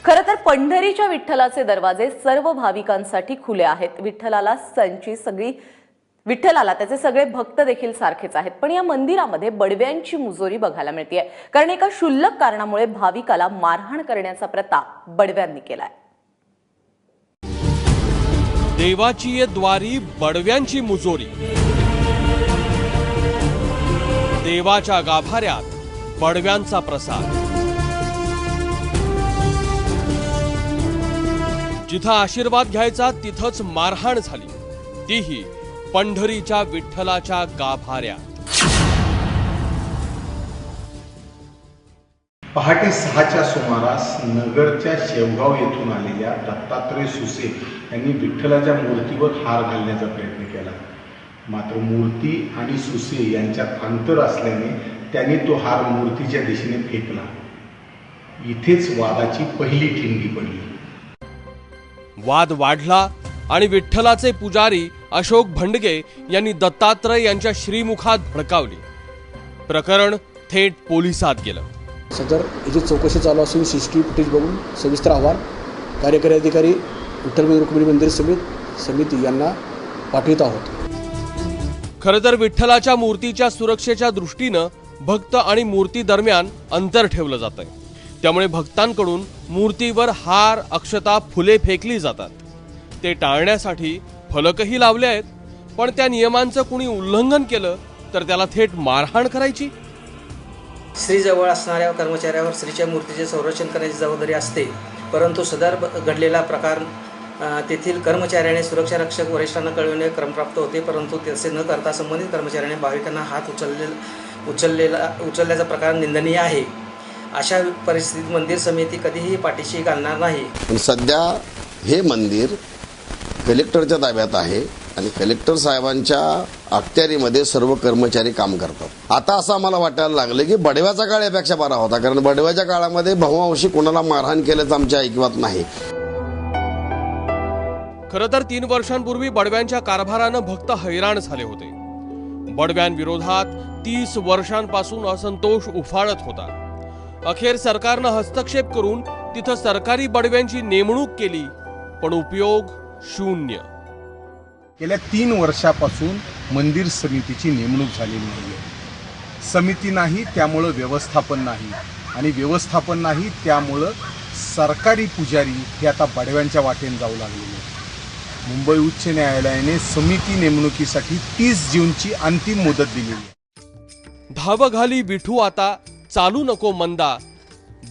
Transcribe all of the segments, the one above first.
खरं तर पंढरीच्या विठ्ठलाचे दरवाजे सर्व भाविकांसाठी खुले आहेत। विठ्ठलाला त्याचे सगळे भक्त देखील सारखेच आहेत। पण या मंदिरामध्ये बडव्यांची मुजोरी बघायला मिळते, कारण एका क्षुल्लक कारणामुळे भाविकाला मारहाण करण्याचा प्रताप बडव्यांनी केलाय। देवाची द्वारी बडव्यांची मुजोरी, देवाच्या गाभाऱ्यात बडव्यांचा प्रसाद। जिथं आशीर्वाद घ्यायचा तिथंच मारहाण झाली, तीही पंढरीच्या विठ्ठलाच्या गाभाऱ्यात। पहाटे 6च्या सुमारास नगरच्या शेवगाव येथून आलेल्या दत्तात्रय सुसे यांनी विठ्ठलाच्या मूर्तीवर हार घालण्याचा प्रयत्न केला। मात्र मूर्ती आणि सुसे यांच्यात अंतर असल्याने त्यांनी तो हार मूर्तीच्या दिशेने फेकला। इथेच वादाची पहिली ठिणगी पडली। वाद वाढला आणि विठ्ठलाचे पुजारी अशोक भंडगे यांनी दत्तात्रय यांच्या श्रीमुखात भडकावली। प्रकरण थेट पोलिसात गेलं। सदर याची चौकशी चालू असून सीसीटीव्ही फुटेज बघून सविस्तर अहवाल कार्यकारी अधिकारी विठ्ठल रुक्मिणी मंदिर समिती यांना पाठवित आहोत। खरं तर विठ्ठलाच्या मूर्तीच्या सुरक्षेच्या दृष्टीनं भक्त आणि मूर्ती दरम्यान अंतर ठेवलं जातंय, त्यामुळे भक्तांकडून मूर्तीवर हार, अक्षता, फुले फेकली जातात। ते टाळण्यासाठी फलकही लावले आहेत, पण त्या नियमांचं कुणी उल्लंघन केलं तर त्याला थेट मारहाण करायची। श्रीजवळ असणाऱ्या कर्मचाऱ्यावर श्रीच्या मूर्तीचे संरक्षण करण्याची जबाबदारी असते, परंतु सदर घडलेला प्रकार तेथील कर्मचाऱ्याने सुरक्षा रक्षक वरिष्ठांना कळविणे क्रमप्राप्त होते, परंतु तसे न करता संबंधित कर्मचाऱ्याने भाविकांना हात उचलल्याचा प्रकार निंदनीय आहे। अशा परिस्थितीत मंदिर समिती कधीही पाठीशी घालणार नाही। पण सध्या हे मंदिर कलेक्टरच्या ताब्यात आहे आणि कलेक्टर साहेबांच्या अखत्यारीमध्ये सर्व कर्मचारी काम करतात। आता असं आम्हाला वाटायला लागलं की बडव्याचा काळ यापेक्षा बरा होता, कारण बडव्याच्या काळामध्ये भावांशी कोणाला मारहाण केल्याचं आमच्या ऐकिवात नाही। खरं तर 3 वर्षांपूर्वी बडव्यांच्या कारभारानं भक्त हैराण झाले होते। बडव्यांविरोधात 30 वर्षांपासून असंतोष उफाळत होता। अखेर सरकारनं हस्तक्षेप करून तिथं सरकारी बडव्यांची नेमणूक केली, पण उपयोग शून्य। गेल्या 3 वर्षापासून मंदिर समितीची नेमणूक झालेली नाहीये। समिती नाही त्यामुळे व्यवस्थापन नाही, आणि व्यवस्थापन नाही त्यामुळे सरकारी पुजारी हे आता बडव्यांच्या वाटेने जाऊ लागलेले। मुंबई उच्च न्यायालयाने समिती नेमणुकीसाठी 30 जूनची अंतिम मुदत दिलेली आहे। धाव घाली विठू आता चालू नको मंदा,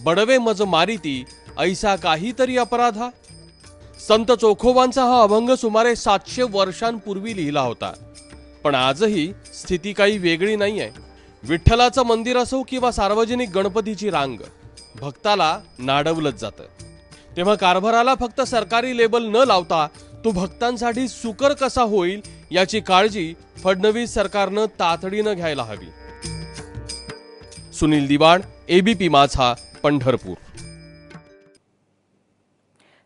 बडवे मज मारिती ऐसा काहीतरी अपराधा। संत चोखोबांचा हा अभंग सुमारे 700 वर्षांपूर्वी लिहिला होता, पण आजही स्थिती काही वेगळी नाहीये। विठ्ठलाचं मंदिर असो किंवा सार्वजनिक गणपतीची रांग, भक्ताला नाडवलंच जातं। तेव्हा कारभाराला फक्त सरकारी लेबल न लावता तो भक्तांसाठी सुकर कसा होईल याची काळजी फडणवीस सरकारनं तातडीनं घ्यायला हवी। सुनील दिवाण, एबीपी माझा, पंढरपूर।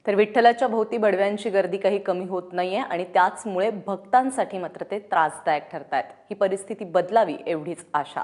तर विठ्ठलाच्या भोवती बडव्यांची गर्दी काही कमी होत नाहीये, आणि त्याचमुळे भक्तांसाठी मात्र ते त्रासदायक ठरतायत। ही परिस्थिती बदलावी एवढीच आशा।